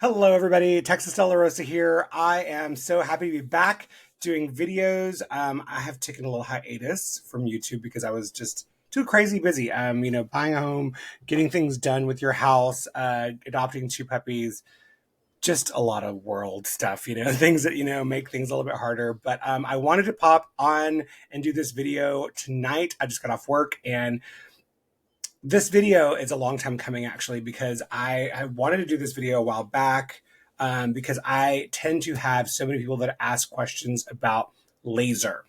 Hello, everybody. Texas De La Rosa here. I am so happy to be back doing videos. I have taken a little hiatus from YouTube because I was just too crazy busy. Buying a home, getting things done with your house, adopting two puppies, just a lot of world stuff, things that, make things a little bit harder. But I wanted to pop on and do this video tonight. I just got off work and this video is a long time coming actually because I wanted to do this video a while back because I tend to have so many people that ask questions about laser.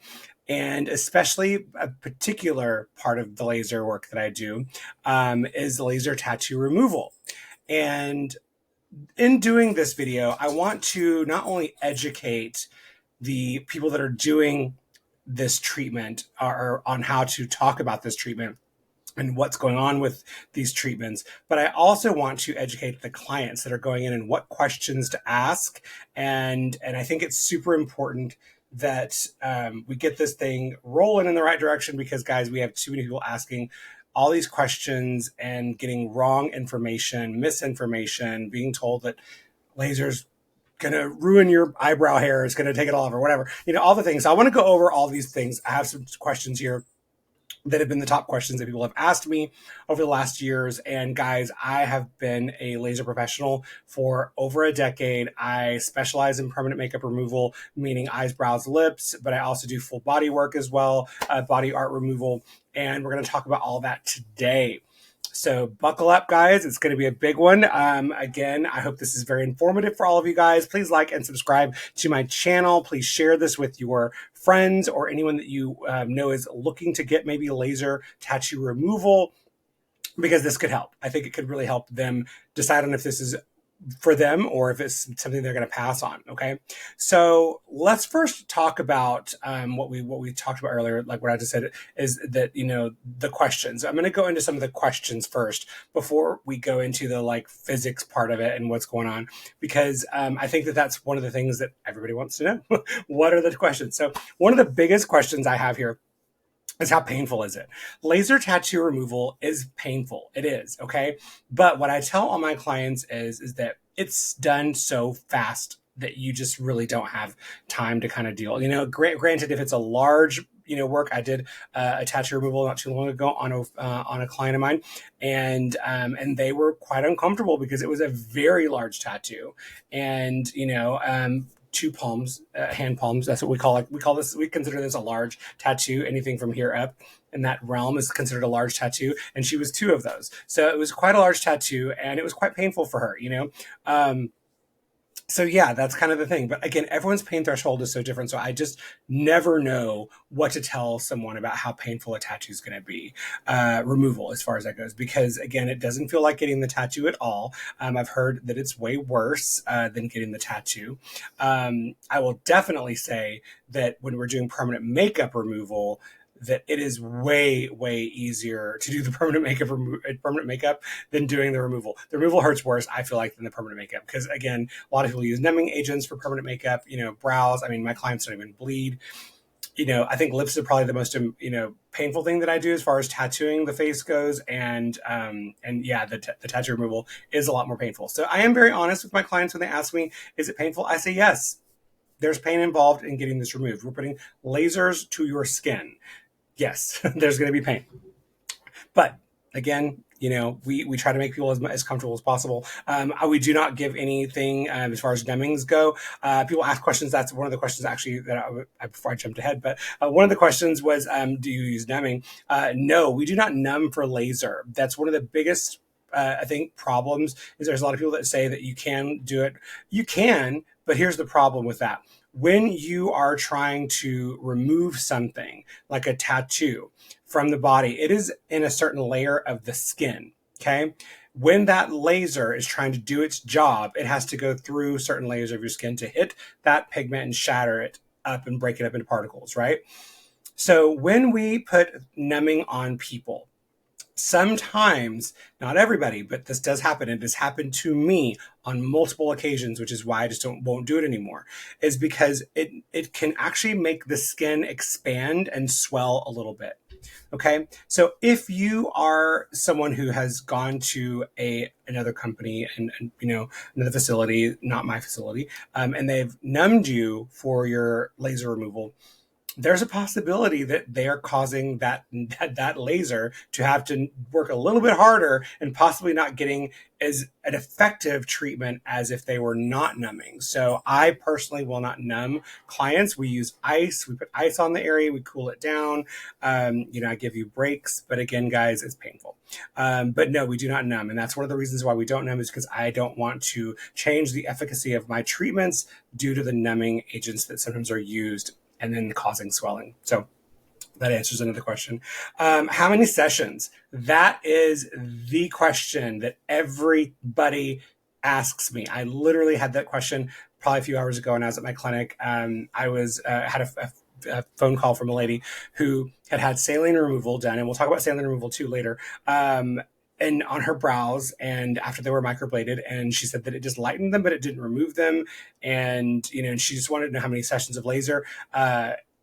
And especially a particular part of the laser work that I do is laser tattoo removal. And in doing this video, I want to not only educate the people that are doing this treatment or on how to talk about this treatment and what's going on with these treatments. But I also want to educate the clients that are going in and what questions to ask. And I think it's super important that we get this thing rolling in the right direction because, guys, we have too many people asking all these questions and getting wrong information, misinformation, being told that lasers gonna ruin your eyebrow hair, it's gonna take it all off or whatever, all the things. So I want to go over all these things. I have some questions here that have been the top questions that people have asked me over the last years. And guys, I have been a laser professional for over a decade. I specialize in permanent makeup removal, meaning eyes, brows, lips, but I also do full body work as well, body art removal. And we're going to talk about all that today. So buckle up, guys. It's going to be a big one. Again, I hope this is very informative for all of you guys. Please like and subscribe to my channel. Please share this with your friends or anyone that you know is looking to get maybe laser tattoo removal, because this could help. I think it could really help them decide on if this is for them or if it's something they're going to pass on. Okay, so let's first talk about what we talked about earlier. Like what I just said is that the questions. I'm going to go into some of the questions first before we go into the physics part of it and what's going on, because I think that that's one of the things that everybody wants to know. What are the questions? So one of the biggest questions I have here is how painful is it? Laser tattoo removal is painful. It is, okay? But what I tell all my clients is that it's done so fast that you just really don't have time to kind of deal. Granted, if it's a large work, I did a tattoo removal not too long ago on a client of mine, and they were quite uncomfortable because it was a very large tattoo, and two palms, hand palms. That's what we call it. We consider this a large tattoo. Anything from here up in that realm is considered a large tattoo. And she was two of those. So it was quite a large tattoo and it was quite painful for her, So yeah, that's kind of the thing. But again, everyone's pain threshold is so different. So I just never know what to tell someone about how painful a tattoo is going to be, removal as far as that goes. Because again, it doesn't feel like getting the tattoo at all. I've heard that it's way worse than getting the tattoo. I will definitely say that when we're doing permanent makeup removal, that it is way, way easier to do the permanent makeup than doing the removal. The removal hurts worse, I feel like, than the permanent makeup. Because again, a lot of people use numbing agents for permanent makeup, brows. I mean, my clients don't even bleed. I think lips are probably the most, painful thing that I do as far as tattooing the face goes. And yeah, the tattoo removal is a lot more painful. So I am very honest with my clients when they ask me, is it painful? I say, yes, there's pain involved in getting this removed. We're putting lasers to your skin. Yes, there's going to be pain. But again, we try to make people as comfortable as possible. We do not give anything as far as numbings go. People ask questions. That's one of the questions actually that before I jumped ahead. But one of the questions was, do you use numbing? No, we do not numb for laser. That's one of the biggest, I think, problems is there's a lot of people that say that you can do it. You can, but here's the problem with that. When you are trying to remove something like a tattoo from the body, it is in a certain layer of the skin, okay? When that laser is trying to do its job, it has to go through certain layers of your skin to hit that pigment and shatter it up and break it up into particles, right? So when we put numbing on people, sometimes, not everybody, but this does happen. It has happened to me on multiple occasions, which is why I just won't do it anymore, is because it can actually make the skin expand and swell a little bit. Okay, so if you are someone who has gone to another company and another facility, not my facility, and they've numbed you for your laser removal, there's a possibility that they are causing that laser to have to work a little bit harder and possibly not getting as an effective treatment as if they were not numbing. So I personally will not numb clients. We use ice. We put ice on the area. We cool it down. I give you breaks. But again, guys, it's painful. But no, we do not numb. And that's one of the reasons why we don't numb, is because I don't want to change the efficacy of my treatments due to the numbing agents that sometimes are used and then causing swelling. So that answers another question. How many sessions? That is the question that everybody asks me. I literally had that question probably a few hours ago when I was at my clinic. I was had a phone call from a lady who had saline removal done, and we'll talk about saline removal too later. And on her brows, and after they were microbladed, and she said that it just lightened them, but it didn't remove them. And and she just wanted to know how many sessions of laser.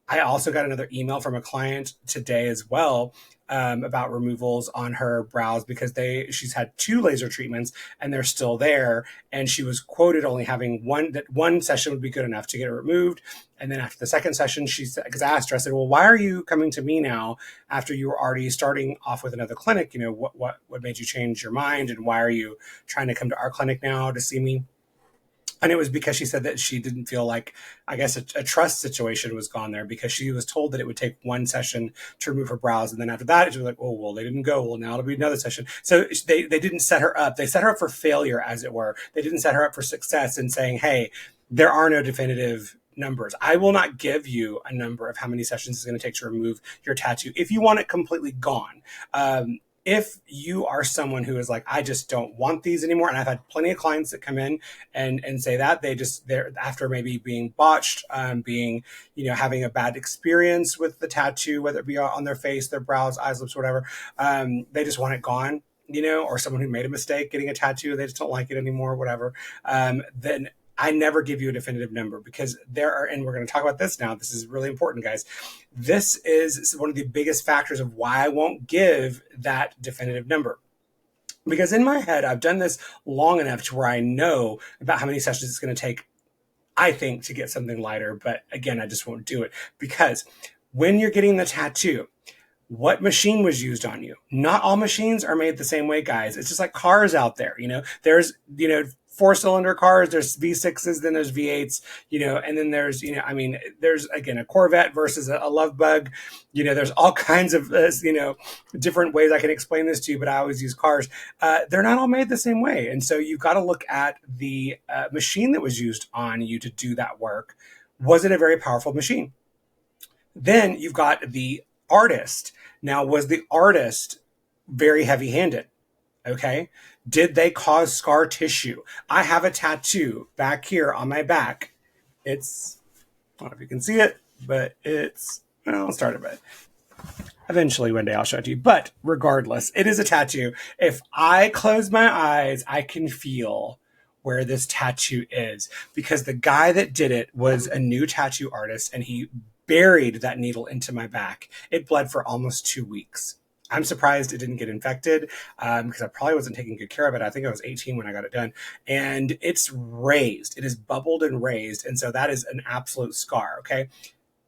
I also got another email from a client today as well, about removals on her brows, because she's had 2 laser treatments and they're still there. And she was quoted only having one session would be good enough to get it removed. And then after the second session, she said, because I asked her, I said, well, why are you coming to me now after you were already starting off with another clinic? What made you change your mind, and why are you trying to come to our clinic now to see me? And it was because she said that she didn't feel like, I guess, a trust situation was gone there, because she was told that it would take 1 session to remove her brows. And then after that, she was like, oh, well, they didn't go. Well, now it'll be another session. So they didn't set her up. They set her up for failure, as it were. They didn't set her up for success in saying, hey, there are no definitive numbers. I will not give you a number of how many sessions it's going to take to remove your tattoo if you want it completely gone. If you are someone who is like, I just don't want these anymore, and I've had plenty of clients that come in and say that they're after maybe being botched, having a bad experience with the tattoo, whether it be on their face, their brows, eyes, lips, whatever, they just want it gone, or someone who made a mistake getting a tattoo, they just don't like it anymore, whatever, then I never give you a definitive number, because and we're going to talk about this now. This is really important, guys. This is one of the biggest factors of why I won't give that definitive number. Because in my head, I've done this long enough to where I know about how many sessions it's going to take, I think, to get something lighter. But again, I just won't do it, because when you're getting the tattoo, what machine was used on you? Not all machines are made the same way, guys. It's just like cars out there. There's 4-cylinder cars, there's V6s, then there's V8s, and then there's, there's, again, a Corvette versus a Love Bug. There's all kinds of, different ways I can explain this to you, but I always use cars. They're not all made the same way. And so you've got to look at the machine that was used on you to do that work. Was it a very powerful machine? Then you've got the artist. Now, was the artist very heavy-handed? Okay. Did they cause scar tissue? I have a tattoo back here on my back. I don't know if you can see it, but I'll start it, but eventually one day I'll show it to you. But regardless, it is a tattoo. If I close my eyes, I can feel where this tattoo is, because the guy that did it was a new tattoo artist, and he buried that needle into my back. It bled for almost 2 weeks. I'm surprised it didn't get infected, because I probably wasn't taking good care of it. I think I was 18 when I got it done, and it's raised. It is bubbled and raised, and so that is an absolute scar, okay?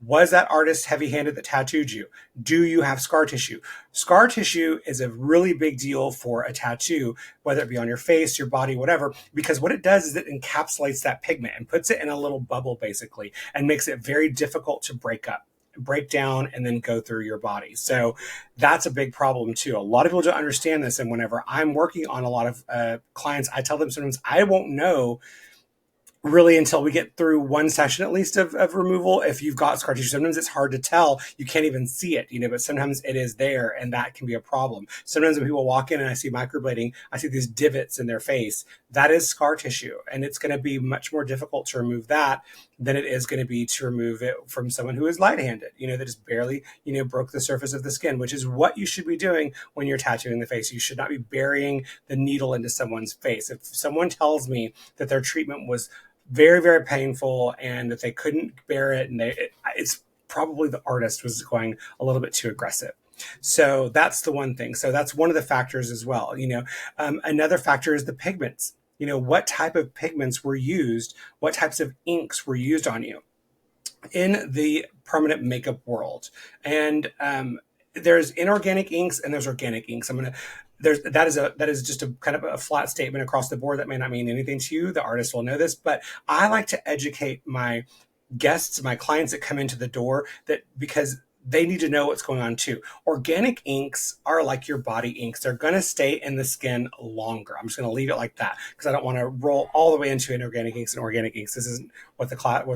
Was that artist heavy-handed that tattooed you? Do you have scar tissue? Scar tissue is a really big deal for a tattoo, whether it be on your face, your body, whatever, because what it does is it encapsulates that pigment and puts it in a little bubble, basically, and makes it very difficult to break down and then go through your body. So that's a big problem too. A lot of people don't understand this. And whenever I'm working on a lot of clients, I tell them sometimes I won't know really until we get through one session at least of removal. If you've got scar tissue, sometimes it's hard to tell. You can't even see it, but sometimes it is there, and that can be a problem. Sometimes when people walk in and I see microblading, I see these divots in their face. That is scar tissue, and it's going to be much more difficult to remove that than it is going to be to remove it from someone who is light-handed, that just barely, broke the surface of the skin, which is what you should be doing when you're tattooing the face. You should not be burying the needle into someone's face. If someone tells me that their treatment was very, very painful and that they couldn't bear it, and it's probably the artist was going a little bit too aggressive. So that's the one thing. So that's one of the factors as well. Another factor is the pigments. What type of pigments were used? What types of inks were used on you in the permanent makeup world? And there's inorganic inks and there's organic inks. That is just a kind of a flat statement across the board that may not mean anything to you. The artist will know this, but I like to educate my guests, my clients that come into the door, that because they need to know what's going on too. Organic inks are like your body inks. They're going to stay in the skin longer. I'm just going to leave it like that because I don't want to roll all the way into inorganic inks and organic inks. This isn't what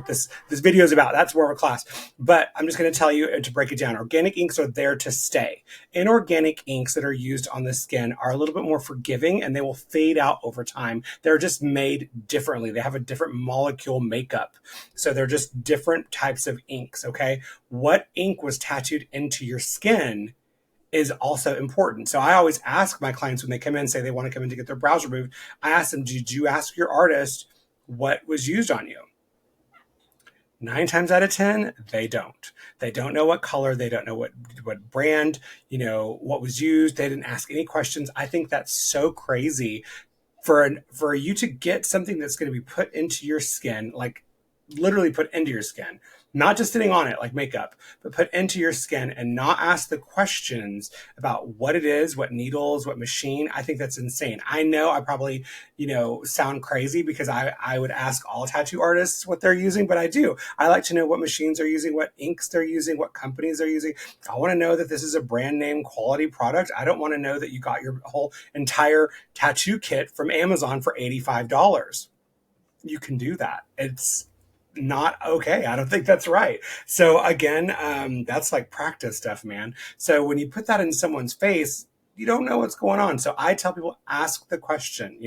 this video is about. That's more of a class. But I'm just going to tell you and to break it down. Organic inks are there to stay. Inorganic inks that are used on the skin are a little bit more forgiving and they will fade out over time. They're just made differently. They have a different molecule makeup. So they're just different types of inks, okay? What ink was tattooed into your skin is also important. So I always ask my clients when they come in, say they want to come in to get their brows removed, I ask them, did you ask your artist what was used on you? 9 times out of 10, they don't. They don't know what color. They don't know what brand, what was used. They didn't ask any questions. I think that's so crazy for you to get something that's going to be put into your skin, like literally put into your skin, not just sitting on it like makeup, but put into your skin and not ask the questions about what it is, what needles, what machine. I think that's insane. I know I probably, sound crazy because I would ask all tattoo artists what they're using, but I do. I like to know what machines they're using, what inks they're using, what companies they're using. I want to know that this is a brand name quality product. I don't want to know that you got your whole entire tattoo kit from Amazon for $85. You can do that. It's not okay. I don't think that's right. So again, that's like practice stuff, man. So when you put that in someone's face, you don't know what's going on. So I tell people, ask the question,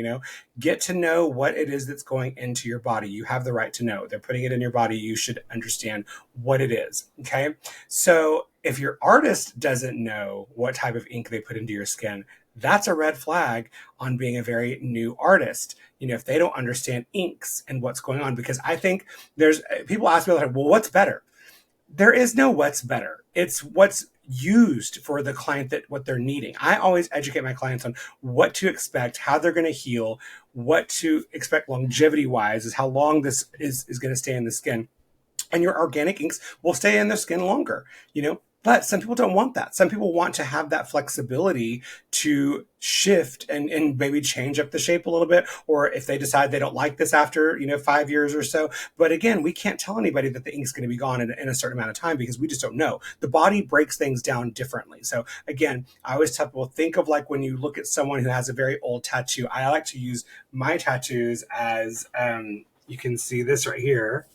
get to know what it is that's going into your body. You have the right to know. They're putting it in your body. You should understand what it is. Okay. So if your artist doesn't know what type of ink they put into your skin, that's a red flag on being a very new artist. If they don't understand inks and what's going on, because I think there's people ask me, like, well, what's better? There is no what's better. It's what's used for the client, that what they're needing. I always educate my clients on what to expect, how they're going to heal, what to expect longevity wise, is how long this is going to stay in the skin. And your organic inks will stay in the skin longer, but some people don't want that. Some people want to have that flexibility to shift and maybe change up the shape a little bit, or if they decide they don't like this after 5 years or so. But again, we can't tell anybody that the ink's going to be gone in a certain amount of time because we just don't know. The body breaks things down differently. So again, I always tell people, think of like when you look at someone who has a very old tattoo. I like to use my tattoos as you can see this right here.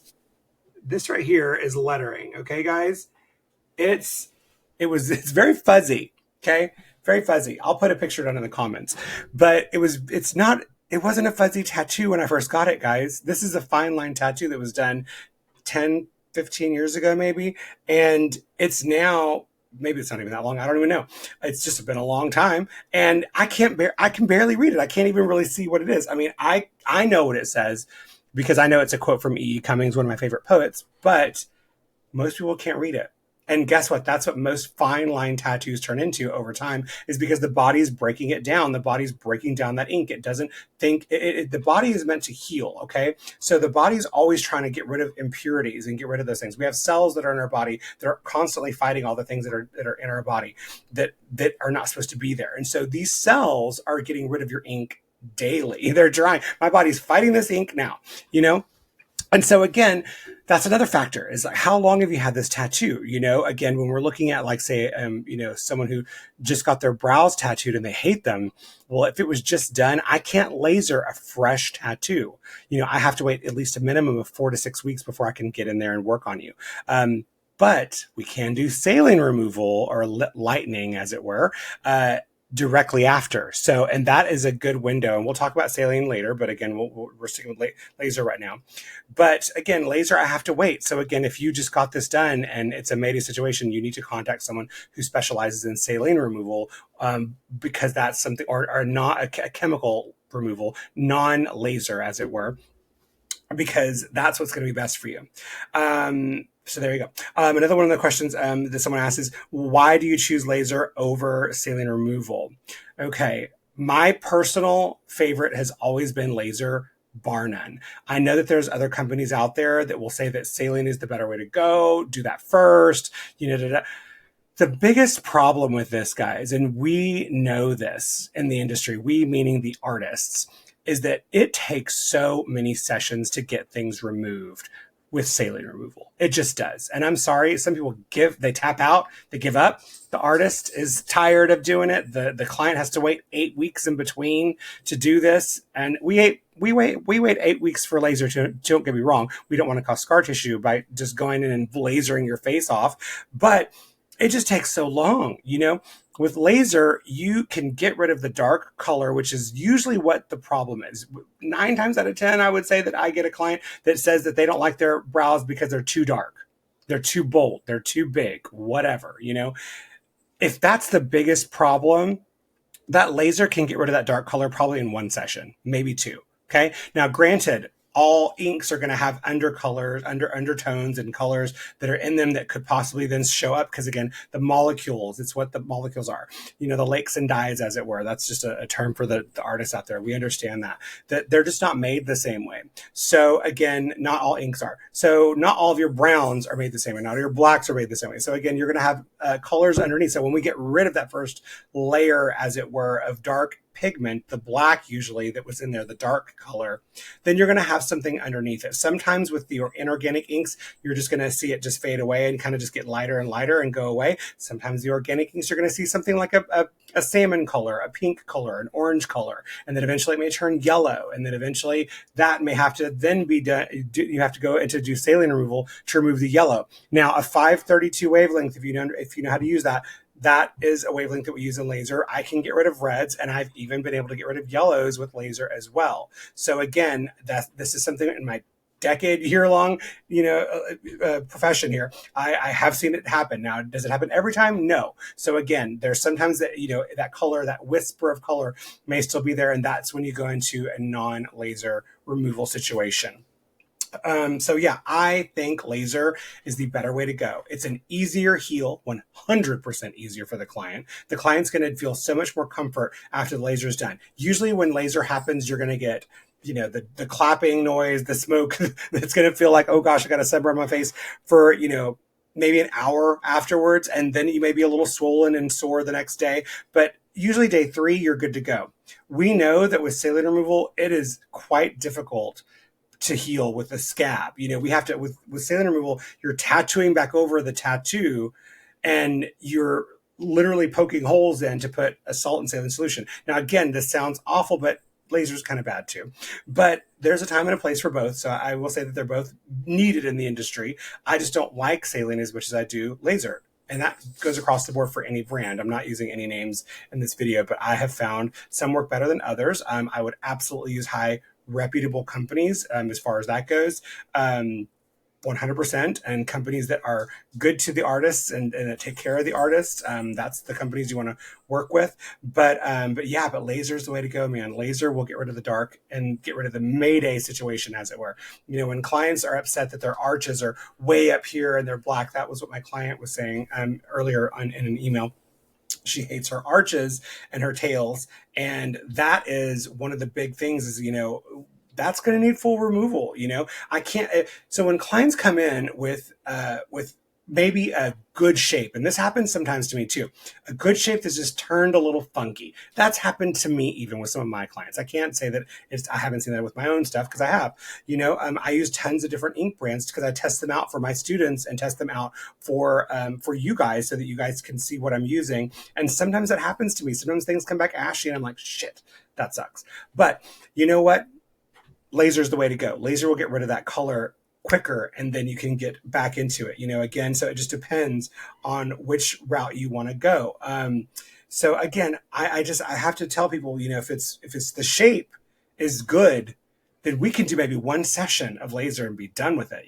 This right here is lettering. Okay, guys. It's very fuzzy. Okay. Very fuzzy. I'll put a picture down in the comments, but it wasn't a fuzzy tattoo when I first got it, guys. This is a fine line tattoo that was done 10, 15 years ago, maybe. And it's now, maybe it's not even that long. I don't even know. It's just been a long time. And I can barely read it. I can't even really see what it is. I mean, I know what it says because I know it's a quote from E. Cummings, one of my favorite poets, but most people can't read it. And guess what? That's what most fine line tattoos turn into over time, is because the body's breaking it down. The body's breaking down that ink. It doesn't think the body is meant to heal. Okay. So the body's always trying to get rid of impurities and get rid of those things. We have cells that are in our body that are constantly fighting all the things that are in our body that are not supposed to be there. And so these cells are getting rid of your ink daily. They're trying. My body's fighting this ink now, And so again, that's another factor is like, how long have you had this tattoo? Again, when we're looking at like, say, someone who just got their brows tattooed and they hate them. Well, if it was just done, I can't laser a fresh tattoo. I have to wait at least a minimum of 4 to 6 weeks before I can get in there and work on you. But we can do saline removal or lightening, as it were, directly after. So, and that is a good window. And we'll talk about saline later, but again, we're sticking with laser right now. But again, laser, I have to wait. So again, if you just got this done and it's a Mayday situation, you need to contact someone who specializes in saline removal, because that's something, or not a chemical removal, non-laser, as it were, because that's what's going to be best for you. So there you go. Another one of the questions that someone asked is, why do you choose laser over saline removal? Okay, my personal favorite has always been laser, bar none. I know that there's other companies out there that will say that saline is the better way to go. Do that first. The biggest problem with this, guys, and we know this in the industry, we meaning the artists, is that it takes so many sessions to get things removed with saline removal. It just does. And I'm sorry, some people they tap out, they give up. The artist is tired of doing it. The client has to wait 8 weeks in between to do this. And we wait 8 weeks for laser to, don't get me wrong. We don't want to cause scar tissue by just going in and lasering your face off, but it just takes so long. With laser, you can get rid of the dark color, which is usually what the problem is. 9 times out of 10, I would say that I get a client that says that they don't like their brows because they're too dark. They're too bold. They're too big, whatever, If that's the biggest problem, that laser can get rid of that dark color probably in 1 session, maybe 2. Okay. Now, granted, all inks are going to have undertones and colors that are in them that could possibly then show up. Because again, the molecules, it's what the molecules are, the lakes and dyes, as it were. That's just a term for the artists out there. We understand that they're just not made the same way. So again, not all inks are. So not all of your browns are made the same way. Not all your blacks are made the same way. So again, you're going to have colors underneath. So when we get rid of that first layer, as it were, of dark pigment, the black usually that was in there, the dark color, then you're going to have something underneath it. Sometimes with the inorganic inks, you're just going to see it just fade away and kind of just get lighter and lighter and go away. Sometimes the organic inks, you're going to see something like a salmon color, a pink color, an orange color, and then eventually it may turn yellow, and then eventually that may have to then be done. You have to go into do saline removal to remove the yellow. Now, a 532 wavelength, if you know how to use that, that is a wavelength that we use in laser. I can get rid of reds, and I've even been able to get rid of yellows with laser as well. So again, this is something in my year-long, profession here. I have seen it happen. Now, does it happen every time? No. So again, there's sometimes that, that color, that whisper of color may still be there, and that's when you go into a non-laser removal situation. So yeah, I think laser is the better way to go. It's an easier heal, 100% easier for the client. The client's going to feel so much more comfort after the laser is done. Usually when laser happens, you're going to get, the clapping noise, the smoke that's going to feel like, oh gosh, I got a sunburn on my face for, maybe an hour afterwards. And then you may be a little swollen and sore the next day, but usually day 3, you're good to go. We know that with saline removal, it is quite difficult to heal with a scab. We have to, with saline removal, you're tattooing back over the tattoo, and you're literally poking holes in to put a salt and saline solution. Now, again, this sounds awful, but laser's kind of bad too. But there's a time and a place for both. So I will say that they're both needed in the industry. I just don't like saline as much as I do laser. And that goes across the board for any brand. I'm not using any names in this video, but I have found some work better than others. I would absolutely use high reputable companies as far as that goes, 100%, and companies that are good to the artists and that take care of the artists. That's the companies you want to work with. But laser is the way to go, man. Laser will get rid of the dark and get rid of the Mayday situation, as it were. When clients are upset that their arches are way up here and they're black, that was what my client was saying earlier in an email. She hates her arches and her tails. And that is one of the big things is, that's going to need full removal. I can't. So when clients come in with maybe a good shape, and this happens sometimes to me too, a good shape that's just turned a little funky. That's happened to me even with some of my clients. I can't say that I haven't seen that with my own stuff, because I have. I use tons of different ink brands because I test them out for my students and test them out for you guys, so that you guys can see what I'm using. And sometimes that happens to me. Sometimes things come back ashy and I'm like, shit, that sucks. But you know what? Laser is the way to go. Laser will get rid of that color quicker, and then you can get back into it, again. So it just depends on which route you want to go. So again, I have to tell people, if it's the shape is good, then we can do maybe one session of laser and be done with it,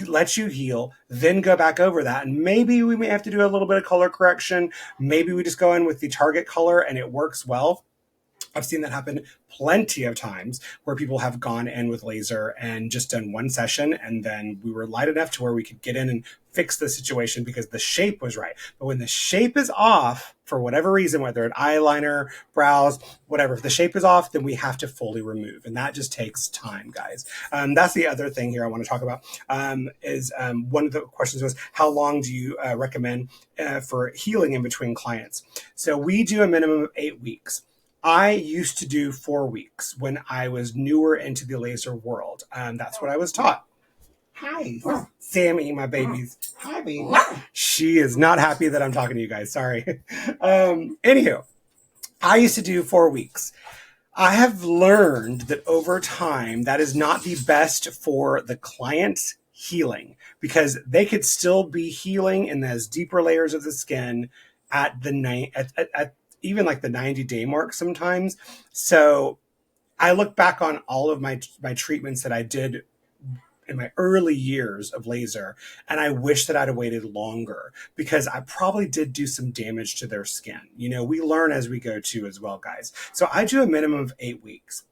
let you heal, then go back over that. And maybe we may have to do a little bit of color correction. Maybe we just go in with the target color and it works well. I've seen that happen plenty of times, where people have gone in with laser and just done one session, and then we were light enough to where we could get in and fix the situation because the shape was right. But when the shape is off, for whatever reason, whether an eyeliner, brows, whatever, if the shape is off, then we have to fully remove. And that just takes time, guys. That's the other thing here I want to talk about. One of the questions was, how long do you recommend for healing in between clients? So we do a minimum of 8 weeks. I used to do 4 weeks when I was newer into the laser world. That's what I was taught. Hi, Sammy, my babies. Hi, baby. She is not happy that I'm talking to you guys. Sorry. Anywho, I used to do 4 weeks. I have learned that over time, that is not the best for the client's healing, because they could still be healing in those deeper layers of the skin at even like the 90-day mark sometimes. So I look back on all of my treatments that I did in my early years of laser, and I wish that I'd have waited longer, because I probably did do some damage to their skin. We learn as we go too as well, guys. So I do a minimum of 8 weeks.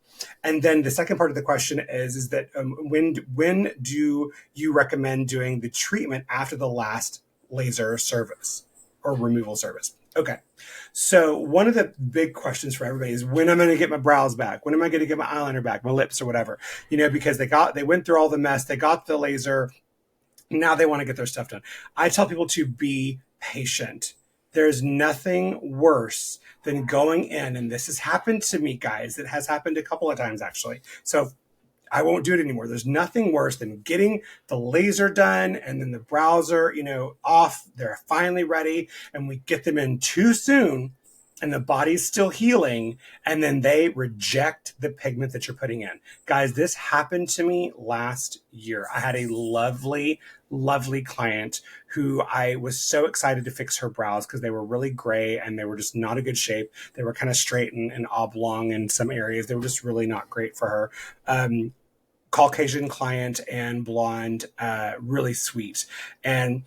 And then the second part of the question is that when do you recommend doing the treatment after the last laser service or removal service? Okay. So one of the big questions for everybody is, when am I going to get my brows back? When am I going to get my eyeliner back, my lips or whatever? Because they went through all the mess, they got the laser, now they want to get their stuff done. I tell people to be patient. There's nothing worse than going in, and this has happened to me, guys. It has happened a couple of times, actually. So I won't do it anymore. There's nothing worse than getting the laser done and then the brows are, off. They're finally ready, and we get them in too soon, and the body's still healing, and then they reject the pigment that you're putting in. Guys, this happened to me last year. I had a lovely, lovely client who I was so excited to fix her brows because they were really gray and they were just not a good shape. They were kind of straight and oblong in some areas. They were just really not great for her. Caucasian client and blonde, really sweet. And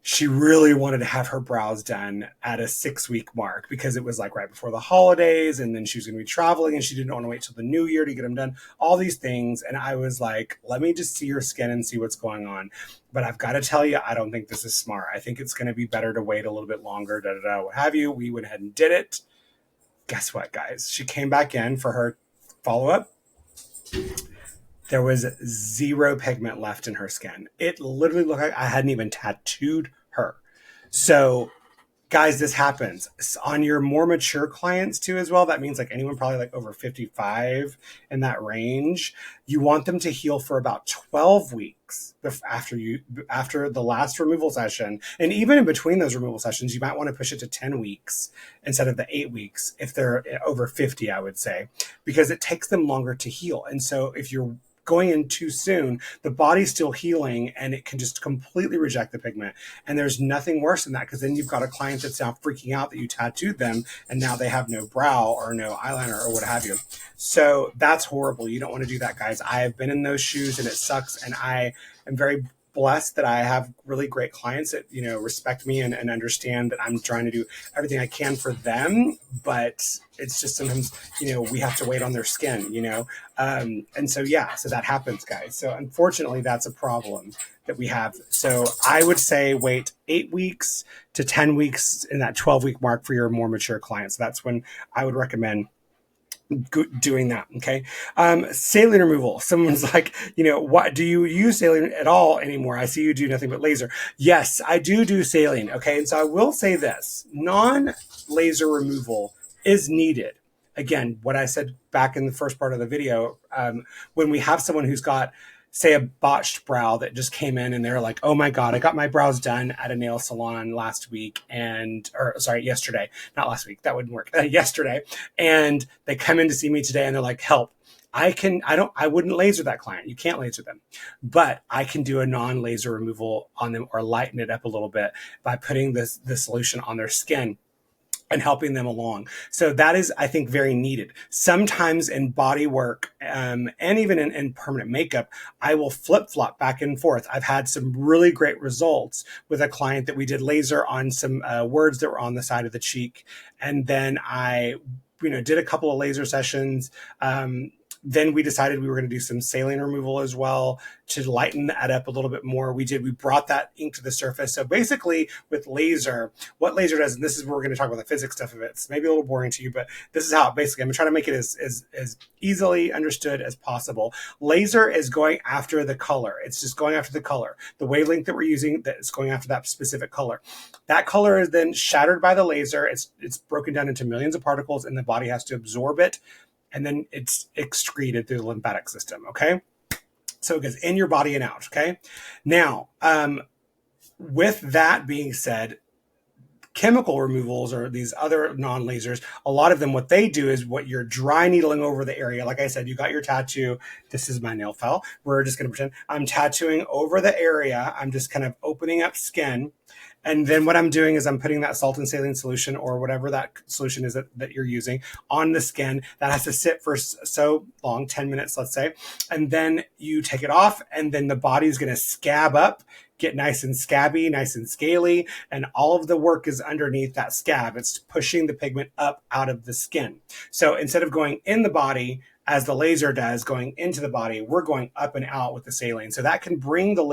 she really wanted to have her brows done at a 6-week mark, because it was like right before the holidays, and then she was going to be traveling, and she didn't want to wait till the new year to get them done, all these things. And I was like, let me just see your skin and see what's going on. But I've got to tell you, I don't think this is smart. I think it's going to be better to wait a little bit longer, what have you. We went ahead and did it. Guess what, guys? She came back in for her follow-up. There was 0 pigment left in her skin. It literally looked like I hadn't even tattooed her. So, guys, this happens on your more mature clients too as well. That means like anyone probably like over 55 in that range. You want them to heal for about 12 weeks after the last removal session. And even in between those removal sessions, you might want to push it to 10 weeks instead of the 8 weeks if they're over 50, I would say, because it takes them longer to heal. And so if you're going in too soon, the body's still healing and it can just completely reject the pigment. And there's nothing worse than that, because then you've got a client that's now freaking out that you tattooed them and now they have no brow or no eyeliner or what have you. So that's horrible. You don't want to do that, guys. I have been in those shoes and it sucks. And I am very blessed that I have really great clients that, respect me and understand that I'm trying to do everything I can for them. But it's just sometimes, we have to wait on their skin, and so, yeah, so that happens, guys. So unfortunately, that's a problem that we have. So I would say wait 8 weeks to 10 weeks in that 12-week mark for your more mature clients. That's when I would recommend doing that. Okay. Saline removal. Someone's like, what do you use saline at all anymore? I see you do nothing but laser. Yes, I do saline. Okay. And so I will say this, non-laser removal is needed. Again, what I said back in the first part of the video, when we have someone who's got, say, a botched brow that just came in and they're like, oh my God, I got my brows done at a nail salon yesterday, not last week. That wouldn't work. Yesterday. And they come in to see me today and they're like, help. I wouldn't laser that client. You can't laser them, but I can do a non-laser removal on them or lighten it up a little bit by putting the solution on their skin and helping them along. So that is, I think, very needed. Sometimes in body work and even in permanent makeup, I will flip-flop back and forth. I've had some really great results with a client that we did laser on some words that were on the side of the cheek. And then I did a couple of laser sessions. Then we decided we were going to do some saline removal as well to lighten that up a little bit more. We brought that ink to the surface. So basically with laser, what laser does, and this is where we're going to talk about the physics stuff of it. It's maybe a little boring to you, but this is how basically, I'm trying to make it as easily understood as possible. Laser is going after the color. It's just going after the color. The wavelength that we're using, that is going after that specific color. That color is then shattered by the laser. It's broken down into millions of particles and the body has to absorb it. And then it's excreted through the lymphatic system, okay? So it goes in your body and out, okay? Now, with that being said, chemical removals or these other non-lasers, a lot of them, what they do is what you're dry needling over the area. Like I said, you got your tattoo. This is my nail file. We're just going to pretend I'm tattooing over the area. I'm just kind of opening up skin. And then what I'm doing is I'm putting that salt and saline solution or whatever that solution is that you're using on the skin. That has to sit for so long, 10 minutes, let's say. And then you take it off and then the body's going to scab up, get nice and scabby, nice and scaly. And all of the work is underneath that scab. It's pushing the pigment up out of the skin. So instead of going in the body, as the laser does going into the body, we're going up and out with the saline. So that can bring the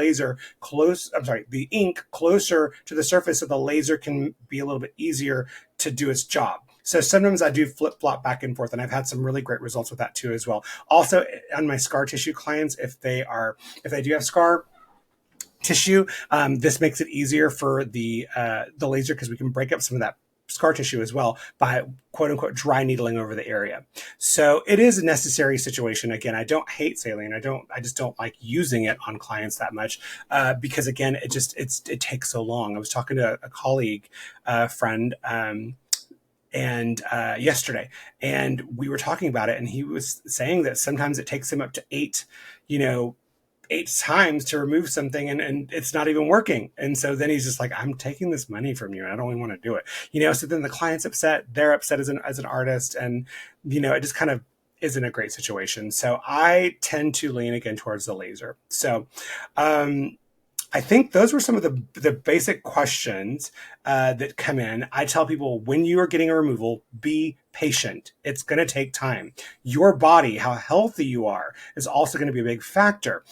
the ink closer to the surface so the laser can be a little bit easier to do its job. So sometimes I do flip-flop back and forth, and I've had some really great results with that too as well. Also, on my scar tissue clients, if they do have scar tissue, this makes it easier for the laser because we can break up some of that scar tissue as well by quote unquote dry needling over the area. So it is a necessary situation. Again, I don't hate saline. I just don't like using it on clients that much because again, it takes so long. I was talking to a colleague, friend, yesterday, and we were talking about it, and he was saying that sometimes it takes him up to 8 times to remove something and it's not even working. And so then he's just like, I'm taking this money from you and I don't even want to do it. So then the client's upset, they're upset as an artist, and it just kind of isn't a great situation. So I tend to lean again towards the laser. So I think those were some of the basic questions that come in. I tell people, when you are getting a removal, be patient. It's going to take time. Your body, how healthy you are, is also going to be a big factor.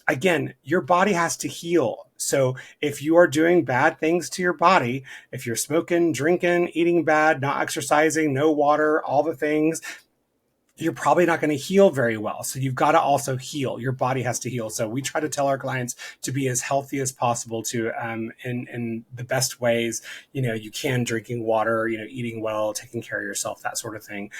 Again, your body has to heal. So if you are doing bad things to your body, if you're smoking, drinking, eating bad, not exercising, no water, all the things, you're probably not going to heal very well. So you've got to also heal. Your body has to heal. So we try to tell our clients to be as healthy as possible to in the best ways you can, drinking water, eating well, taking care of yourself, that sort of thing.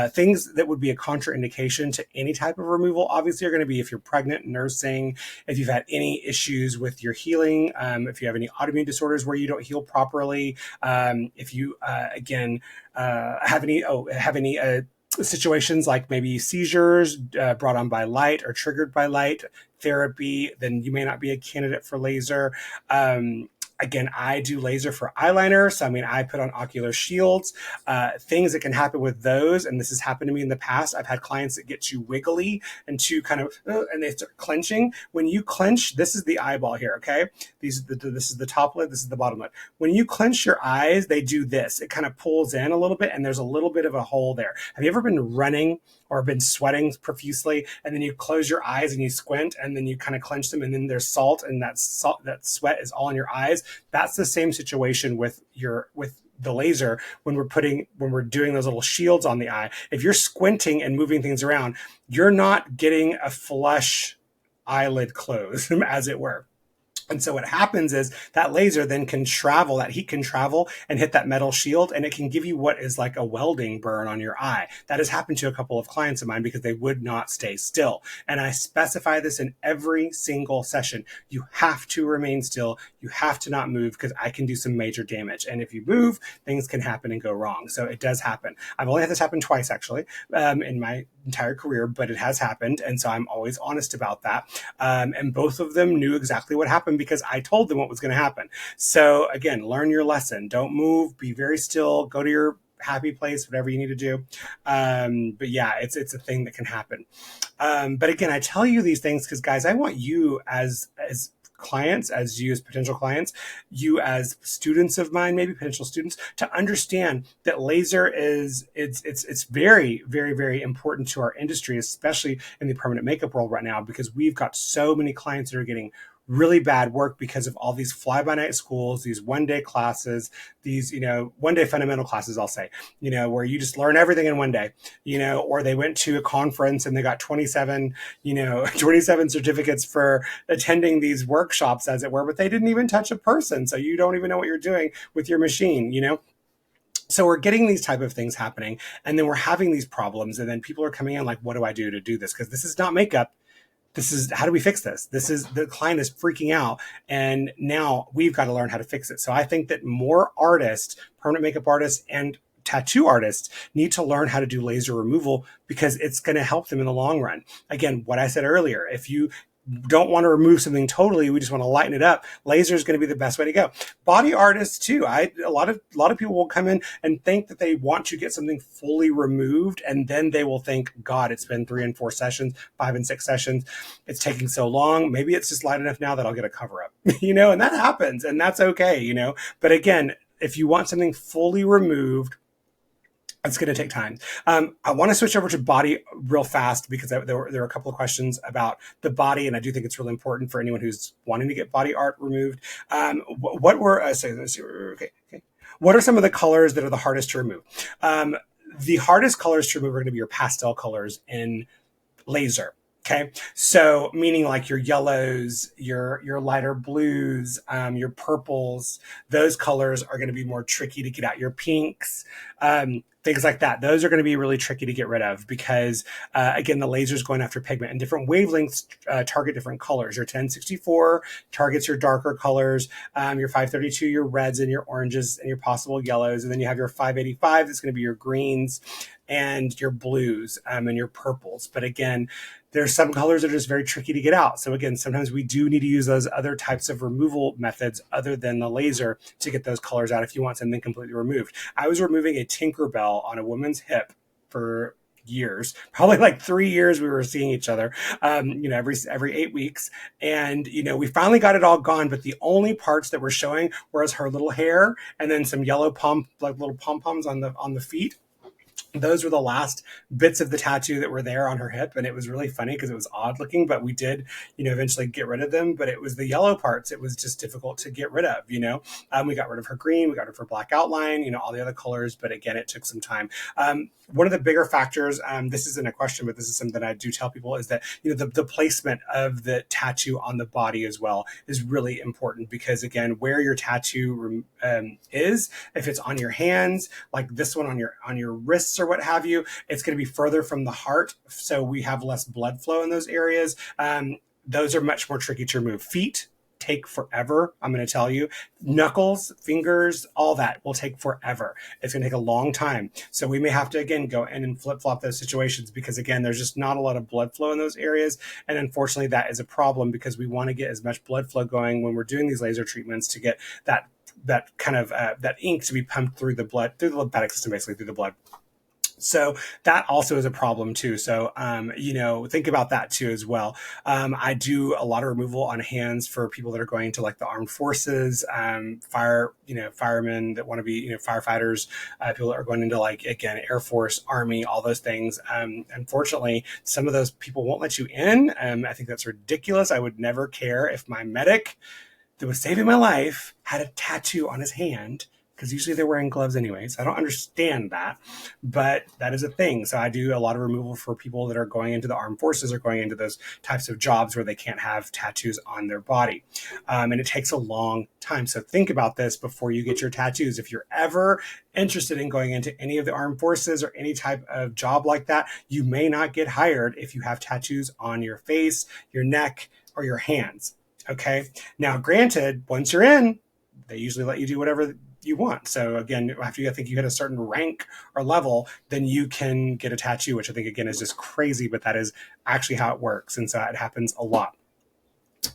Things that would be a contraindication to any type of removal obviously are going to be if you're pregnant, nursing, if you've had any issues with your healing, if you have any autoimmune disorders where you don't heal properly, if you have any situations like maybe seizures brought on by light or triggered by light therapy, then you may not be a candidate for laser. Again, I do laser for eyeliner. So, I put on ocular shields, things that can happen with those. And this has happened to me in the past. I've had clients that get too wiggly and too kind of, and they start clenching. When you clench, this is the eyeball here, okay? This is the top lid, this is the bottom lid. When you clench your eyes, they do this. It kind of pulls in a little bit and there's a little bit of a hole there. Have you ever been running or been sweating profusely and then you close your eyes and you squint and then you kind of clench them and then there's salt and that sweat is all in your eyes? That's the same situation with the laser, when we're doing those little shields on the eye, if you're squinting and moving things around, you're not getting a flush eyelid close, as it were. And so what happens is that laser then can travel, that heat can travel and hit that metal shield, and it can give you what is like a welding burn on your eye. That has happened to a couple of clients of mine because they would not stay still. And I specify this in every single session. You have to remain still. You have to not move, because I can do some major damage. And if you move, things can happen and go wrong. So it does happen. I've only had this happen twice, actually, in my entire career, but it has happened. And so I'm always honest about that. And both of them knew exactly what happened because I told them what was going to happen. So again, learn your lesson. Don't move. Be very still. Go to your happy place, whatever you need to do. But yeah, it's a thing that can happen. But again, I tell you these things because, guys, I want you as clients, as you as potential clients, you as students of mine, maybe potential students, to understand that laser it's very, very, very important to our industry, especially in the permanent makeup world right now, because we've got so many clients that are getting really bad work because of all these fly-by-night schools, these one-day classes, these, one-day fundamental classes, I'll say, where you just learn everything in one day, or they went to a conference and they got 27 certificates for attending these workshops, as it were, but they didn't even touch a person. So you don't even know what you're doing with your machine, So we're getting these type of things happening, and then we're having these problems, and then people are coming in like, what do I do to do this? Because this is not makeup. This is, how do we fix this? The client is freaking out, and now we've got to learn how to fix it. So I think that more artists, permanent makeup artists and tattoo artists, need to learn how to do laser removal, because it's going to help them in the long run. Again, what I said earlier, if you don't want to remove something totally, we just want to lighten it up, laser is going to be the best way to go. Body artists too. A lot of people will come in and think that they want to get something fully removed, and then they will think, God, it's been 3 and 4 sessions, 5 and 6 sessions. It's taking so long. Maybe it's just light enough now that I'll get a cover up, and that happens, and that's okay, But again, if you want something fully removed, it's going to take time. I want to switch over to body real fast, because there were a couple of questions about the body, and I do think it's really important for anyone who's wanting to get body art removed. What are some of the colors that are the hardest to remove? The hardest colors to remove are going to be your pastel colors in laser. Okay, so meaning like your yellows, your lighter blues, your purples, those colors are going to be more tricky to get out. Your pinks, things like that. Those are going to be really tricky to get rid of, because again, the laser is going after pigment, and different wavelengths target different colors. Your 1064 targets your darker colors, your 532, your reds and your oranges and your possible yellows, and then you have your 585 that's going to be your greens and your blues and your purples. But again, there's some colors that are just very tricky to get out. So again, sometimes we do need to use those other types of removal methods other than the laser to get those colors out if you want something completely removed. I was removing a Tinkerbell on a woman's hip for years, probably like 3 years we were seeing each other, every 8 weeks. And, we finally got it all gone, but the only parts that were showing was her little hair and then some yellow little pom-poms on the feet. Those were the last bits of the tattoo that were there on her hip. And it was really funny because it was odd looking, but we did, eventually get rid of them. But it was the yellow parts. It was just difficult to get rid of, we got rid of her green, we got rid of her black outline, all the other colors. But again, it took some time. One of the bigger factors, this isn't a question, but this is something I do tell people, is that, the placement of the tattoo on the body as well is really important, because again, where your tattoo is, if it's on your hands, like this one on your wrists or what have you, it's going to be further from the heart. So we have less blood flow in those areas. Those are much more tricky to remove. Feet take forever. I'm going to tell you, knuckles, fingers, all that will take forever. It's going to take a long time. So we may have to, again, go in and flip flop those situations, because again, there's just not a lot of blood flow in those areas. And unfortunately that is a problem, because we want to get as much blood flow going when we're doing these laser treatments to get that kind of, that ink to be pumped through the blood, through the lymphatic system, basically through the blood. So that also is a problem too. So, think about that too as well. I do a lot of removal on hands for people that are going to like the armed forces, firemen that want to be, firefighters, people that are going into like, again, Air Force, Army, all those things. Unfortunately, some of those people won't let you in. I think that's ridiculous. I would never care if my medic that was saving my life had a tattoo on his hand because usually they're wearing gloves anyway. So I don't understand that, but that is a thing. So I do a lot of removal for people that are going into the armed forces or going into those types of jobs where they can't have tattoos on their body. And it takes a long time. So think about this before you get your tattoos. If you're ever interested in going into any of the armed forces or any type of job like that, you may not get hired if you have tattoos on your face, your neck, or your hands. Okay. Now, granted, once you're in, they usually let you do whatever you want. So again, after you, I think you hit a certain rank or level, then you can get a tattoo, which I think again is just crazy, but that is actually how it works. And so it happens a lot.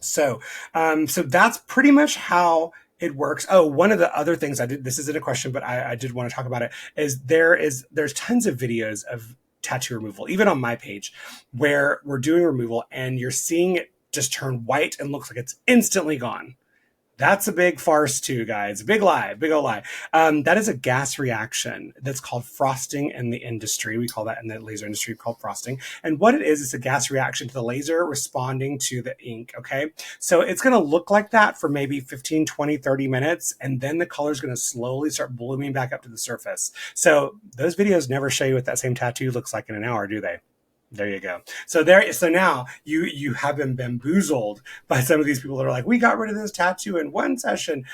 So that's pretty much how it works. Oh, one of the other things I did, this isn't a question, but I did want to talk about it, is there's tons of videos of tattoo removal, even on my page, where we're doing removal and you're seeing it just turn white and looks like it's instantly gone. That's a big farce too, guys. Big lie, big old lie. That is a gas reaction that's called frosting in the industry. We call that in the laser industry called frosting. And what it is a gas reaction to the laser responding to the ink, okay? So it's going to look like that for maybe 15, 20, 30 minutes, and then the color is going to slowly start blooming back up to the surface. So those videos never show you what that same tattoo looks like in an hour, do they? There you go. So now you have been bamboozled by some of these people that are like, we got rid of this tattoo in one session.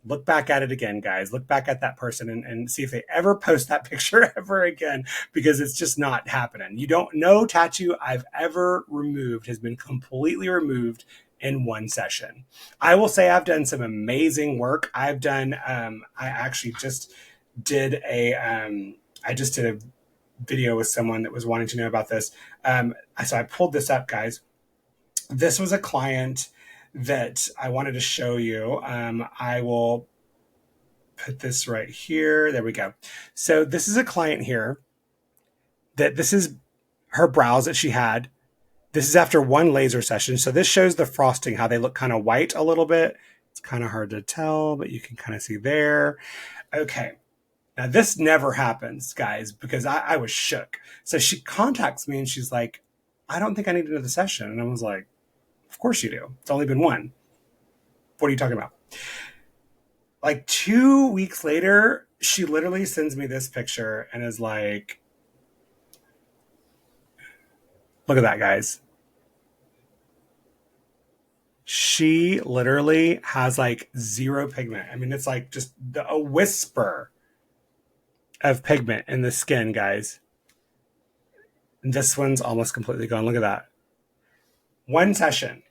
Look back at it again, guys. Look back at that person and see if they ever post that picture ever again, because it's just not happening. No tattoo I've ever removed has been completely removed in one session. I will say I've done some amazing work. I've done, I actually just did a video with someone that was wanting to know about this. So I pulled this up, guys. This was a client that I wanted to show you. I will put this right here. There we go. So this is a client here that this is her brows that she had. This is after one laser session. So this shows the frosting, how they look kind of white a little bit. It's kind of hard to tell, but you can kind of see there. Okay. Now, this never happens, guys, because I was shook. So she contacts me and she's like, I don't think I need another session. And I was like, of course you do. It's only been one. What are you talking about? Like 2 weeks later, she literally sends me this picture and is like, look at that, guys. She literally has like zero pigment. I mean, it's like just a whisper of pigment in the skin, guys. And this one's almost completely gone. Look at that. One session.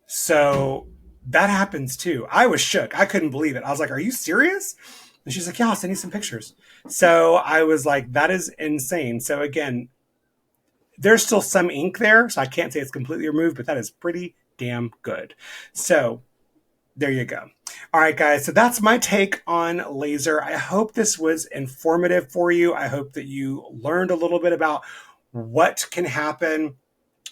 So that happens too. I was shook. I couldn't believe it. I was like, are you serious? And she's like, yeah, I'll send you some pictures. So I was like, that is insane. So again, there's still some ink there. So I can't say it's completely removed, but that is pretty damn good. So there you go. All right, guys. So that's my take on laser. I hope this was informative for you. I hope that you learned a little bit about what can happen,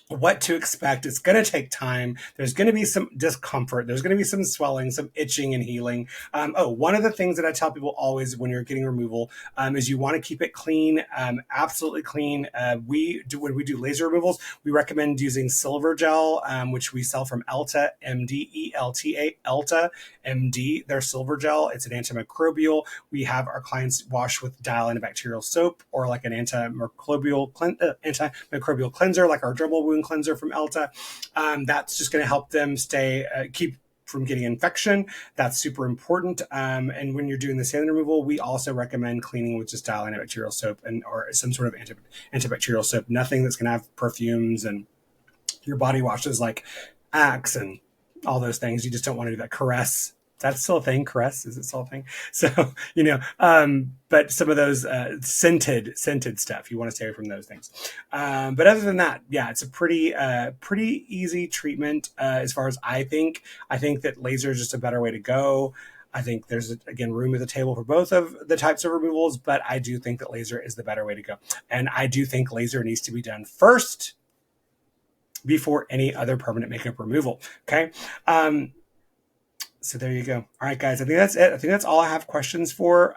what to expect. It's going to take time. There's going to be some discomfort. There's going to be some swelling, some itching and healing. One of the things that I tell people always when you're getting removal is you want to keep it clean, absolutely clean. When we do laser removals, we recommend using silver gel, which we sell from Elta, MDELTA, Elta, MD. Their silver gel. It's an antimicrobial. We have our clients wash with dial antibacterial soap or like an antimicrobial cleanser, like our dermal wound cleanser from Elta. That's just going to help them keep from getting infection. That's super important. And when you're doing the saline removal, we also recommend cleaning with just dial antibacterial soap or some sort of antibacterial soap. Nothing that's going to have perfumes and your body washes like Axe and all those things. You just don't want to do that. Caress. That's still a thing. Caress, is it still a thing? So, but some of those scented stuff, you want to stay away from those things. But other than that, yeah, it's a pretty easy treatment as far as I think. I think that laser is just a better way to go. I think there's, again, room at the table for both of the types of removals, but I do think that laser is the better way to go. And I do think laser needs to be done first before any other permanent makeup removal. Okay. So there you go. All right, guys. I think that's it. I think that's all I have questions for.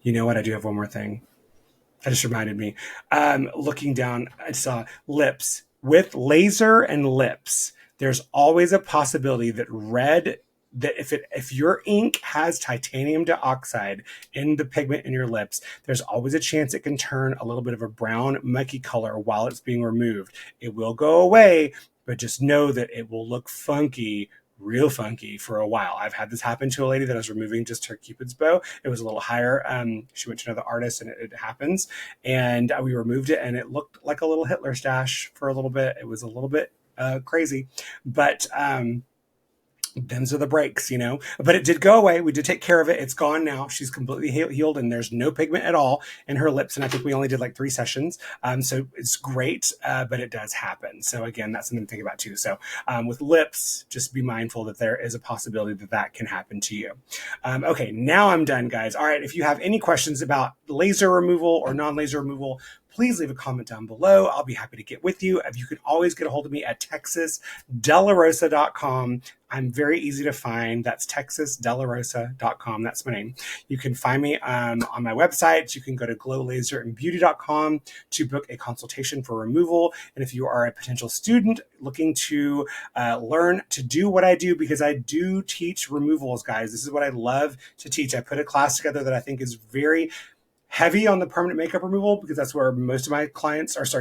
You know what? I do have one more thing. That just reminded me. Looking down, I saw lips. With laser and lips, there's always a possibility that red that if your ink has titanium dioxide in the pigment in your lips, there's always a chance it can turn a little bit of a brown, mucky color while it's being removed. It will go away, but just know that it will look funky, real funky for a while. I've had this happen to a lady that I was removing just her Cupid's bow. It was a little higher. She went to another artist, and it happens. And we removed it, and it looked like a little Hitler stash for a little bit. It was a little bit crazy, but them's are the breaks, but it did go away. We did take care of it. It's gone now. She's completely healed, and there's no pigment at all in her lips. And I think we only did like 3 sessions. So it's great, but it does happen. So again, that's something to think about too. So with lips, just be mindful that there is a possibility that that can happen to you. Okay, now I'm done, guys. All right. If you have any questions about laser removal or non-laser removal, please leave a comment down below. I'll be happy to get with you. You can always get a hold of me at texasdelarosa.com. I'm very easy to find. That's texasdelarosa.com. That's my name. You can find me on my website. You can go to glowlaserandbeauty.com to book a consultation for removal. And if you are a potential student looking to learn to do what I do, because I do teach removals, guys. This is what I love to teach. I put a class together that I think is very heavy on the permanent makeup removal, because that's where most of my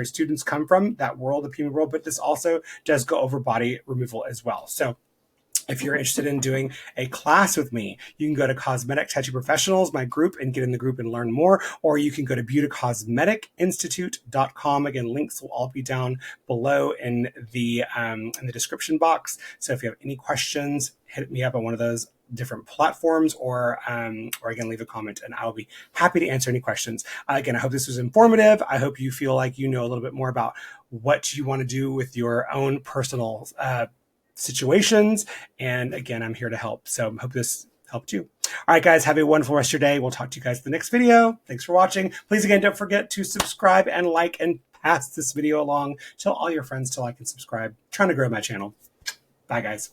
students come from, that world, the PME world, but this also does go over body removal as well. So if you're interested in doing a class with me, you can go to Cosmetic Tattoo Professionals, my group, and get in the group and learn more, or you can go to beautycosmeticinstitute.com. Again, links will all be down below in the description box. So if you have any questions, hit me up on one of those different platforms, or again, leave a comment, and I'll be happy to answer any questions. Again, I hope this was informative. I hope you feel like you know a little bit more about what you want to do with your own personal situations. And again, I'm here to help. So I hope this helped you. All right, guys, have a wonderful rest of your day. We'll talk to you guys in the next video. Thanks for watching. Please, again, don't forget to subscribe and like and pass this video along. Tell all your friends to like and subscribe. I'm trying to grow my channel. Bye, guys.